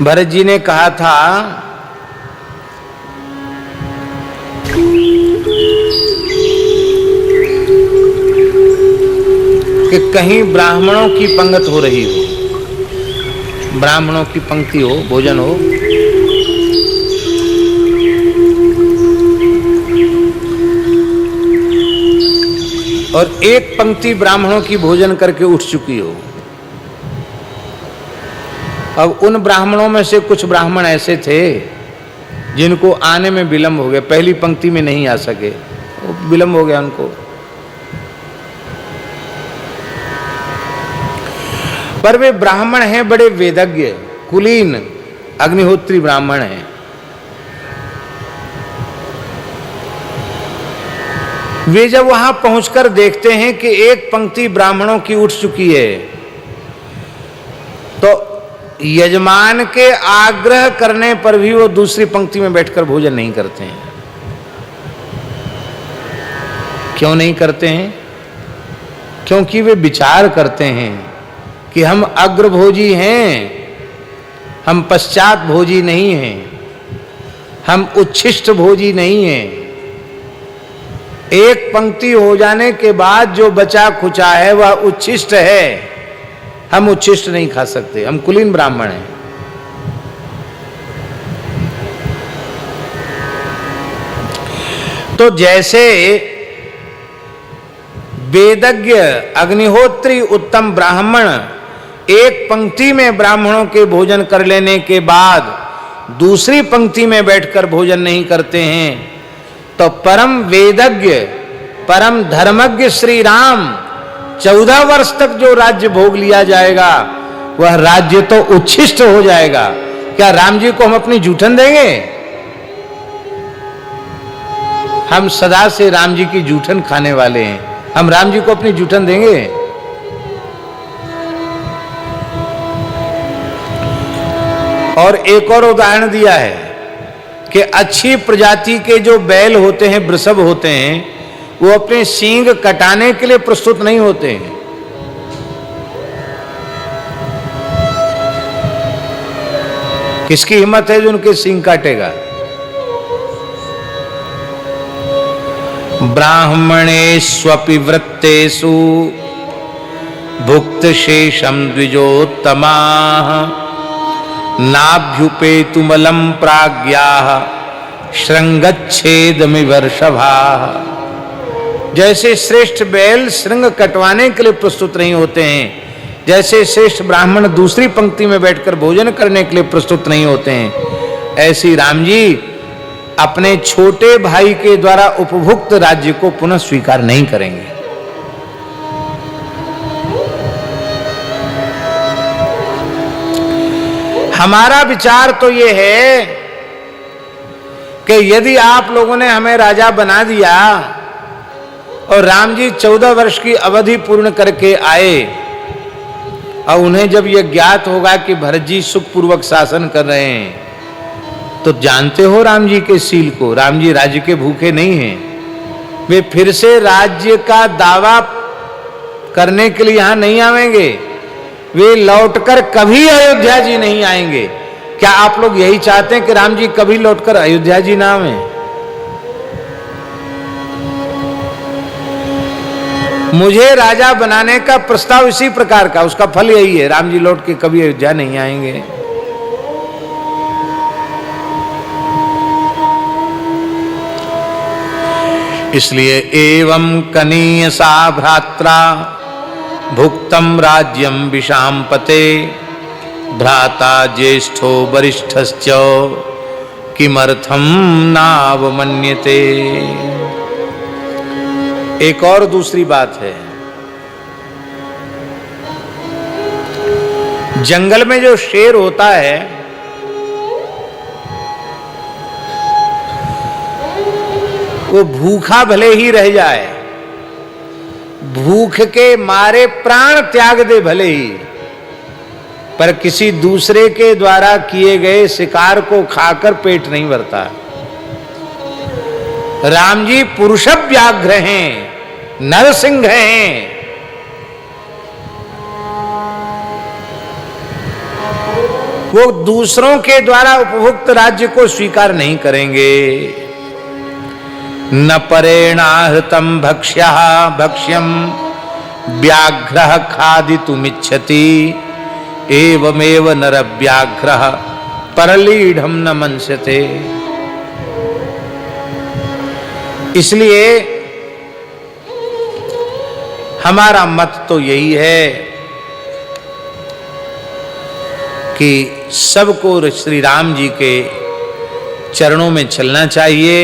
भरत जी ने कहा था कि कहीं ब्राह्मणों की पंगत हो रही हो, ब्राह्मणों की पंक्ति हो, भोजन हो, और एक पंक्ति ब्राह्मणों की भोजन करके उठ चुकी हो। अब उन ब्राह्मणों में से कुछ ब्राह्मण ऐसे थे जिनको आने में विलंब हो गया, पहली पंक्ति में नहीं आ सके, विलंब हो गया उनको। पर वे ब्राह्मण हैं बड़े वेदज्ञ, कुलीन, अग्निहोत्री ब्राह्मण हैं। वे जब वहां पहुंचकर देखते हैं कि एक पंक्ति ब्राह्मणों की उठ चुकी है, तो यजमान के आग्रह करने पर भी वो दूसरी पंक्ति में बैठकर भोजन नहीं करते हैं। क्यों नहीं करते हैं? क्योंकि वे विचार करते हैं कि हम अग्रभोजी हैं, हम पश्चात भोजी नहीं हैं, हम उच्छिष्ट भोजी नहीं हैं। एक पंक्ति हो जाने के बाद जो बचा खुचा है वह उच्छिष्ट है, हम उच्छिष्ट नहीं खा सकते, हम कुलीन ब्राह्मण हैं। तो जैसे वेदज्ञ अग्निहोत्री उत्तम ब्राह्मण एक पंक्ति में ब्राह्मणों के भोजन कर लेने के बाद दूसरी पंक्ति में बैठकर भोजन नहीं करते हैं, तो परम वेदज्ञ परम धर्मज्ञ श्री राम 14 वर्ष तक जो राज्य भोग लिया जाएगा वह राज्य तो उच्छिष्ट हो जाएगा। क्या राम जी को हम अपनी जूठन देंगे? हम सदा से राम जी की जूठन खाने वाले हैं, हम राम जी को अपनी जूठन देंगे? और एक और उदाहरण दिया है कि अच्छी प्रजाति के जो बैल होते हैं, वृषभ होते हैं, वो अपने सींग कटाने के लिए प्रस्तुत नहीं होते हैं। किसकी हिम्मत है जो उनके सींग काटेगा? ब्राह्मणेष्वपि वृत्तेषु भुक्त शेषम द्विजोत्तमाः नाभ्युपेतुमलं प्राज्ञाः श्रृंगच्छेदमिवर्षभाः। जैसे श्रेष्ठ बैल श्रृंग कटवाने के लिए प्रस्तुत नहीं होते हैं, जैसे श्रेष्ठ ब्राह्मण दूसरी पंक्ति में बैठकर भोजन करने के लिए प्रस्तुत नहीं होते हैं, ऐसी राम जी अपने छोटे भाई के द्वारा उपभुक्त राज्य को पुनः स्वीकार नहीं करेंगे। हमारा विचार तो यह है कि यदि आप लोगों ने हमें राजा बना दिया और राम जी 14 वर्ष की अवधि पूर्ण करके आए और उन्हें जब यह ज्ञात होगा कि भरत जी सुखपूर्वक शासन कर रहे हैं, तो जानते हो राम जी के सील को, राम जी राज्य के भूखे नहीं हैं। वे फिर से राज्य का दावा करने के लिए यहां नहीं आवेंगे, वे लौटकर कभी अयोध्या जी नहीं आएंगे। क्या आप लोग यही चाहते हैं कि राम जी कभी लौटकर अयोध्या जी ना आवे? मुझे राजा बनाने का प्रस्ताव इसी प्रकार का, उसका फल यही है, राम जी लौट के कभी अयोध्या नहीं आएंगे। इसलिए एवं कनीयसा भ्रात्रा भुक्तम राज्यम विशांपते भ्राता ज्येष्ठो वरिष्ठश्च किमर्थम नावमन्यते। एक और दूसरी बात है, जंगल में जो शेर होता है वो भूखा भले ही रह जाए, भूख के मारे प्राण त्याग दे भले ही, पर किसी दूसरे के द्वारा किए गए शिकार को खाकर पेट नहीं भरता। राम जी पुरुष व्याघ्र हैं, नरसिंह हैं। वो दूसरों के द्वारा उपभुक्त राज्य को स्वीकार नहीं करेंगे। न परेणाहृतम भक्ष्यम व्याघ्रः खादितुमिच्छति एवमेव नरव्याघ्रः परलीढ़म न मंस्यते। इसलिए हमारा मत तो यही है कि सबको श्री राम जी के चरणों में चलना चाहिए।